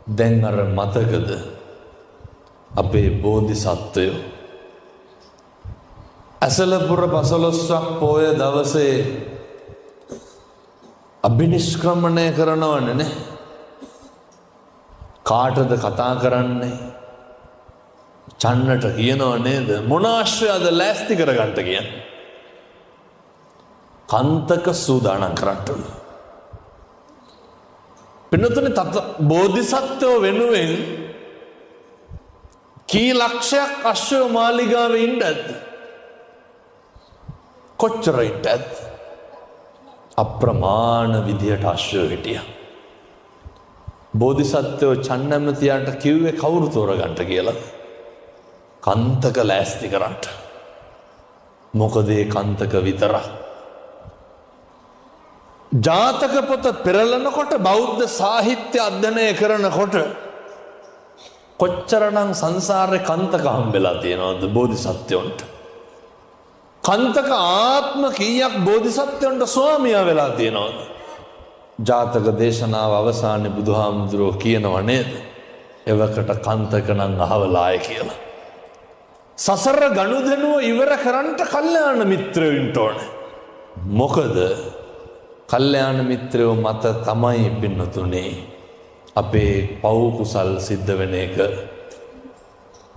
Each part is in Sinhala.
දැන් අර මතකද අපේ බෝධිසත්වයෝ ඇසලපුර පසළොස්වක් පෝය දවසේ අභිනිෂ්ක්‍රමණය කරනවනේ නේ. කාටද කතා කරන්නේ? චන්නට කියනව නේද? මොන ආශ්‍රයද ලෑස්ති කරගන්න කියන්නේ? කන්තක සූදානම් කරන්න. පින්නතුනේ බෝධිසත්වෝ වෙනුවෙන් කී ලක්ෂයක් අශ්වය මාලිගාවේ ඉන්නද? කොච්චර ඉන්නද? අප්‍රමාණ විදියට අශ්වය හිටියා. බෝධිසත්වෝ චන්නමතියට කිව්වේ කවුරු තෝරගන්න කියලා? කන්තක ලෑස්ති කරන්න. මොකද ඒ කන්තක විතරක් ජාතක පොත පෙරලනකොට බෞද්ධ සාහිත්‍ය අධ්‍යයනය කරනකොට කොච්චරනම් සංසාරේ කන්තක හම්බෙලා තියෙනවද බෝධිසත්වයන්ට? කන්තක ආත්ම කීයක් බෝධිසත්වයන්ට ස්වාමියා වෙලා තියෙනවද? ජාතක දේශනාව අවසානයේ බුදුහාමුදුරුවෝ කියනව නේද? එවකට කන්තක නම් අහවලාය කියලා. සසර ගනුදෙනුව ඉවර කරන්නට කල්යාණ මිත්‍රයෝ ඉන්න ඕනේ. මොකද කල්යාණ මිත්‍රයෝ මත තමයි පින්නතුනේ අපේ පව් කුසල් සිද්ධ වෙන එක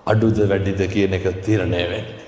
අඩුද වැඩිද කියන එක තීරණය වෙන්නේ.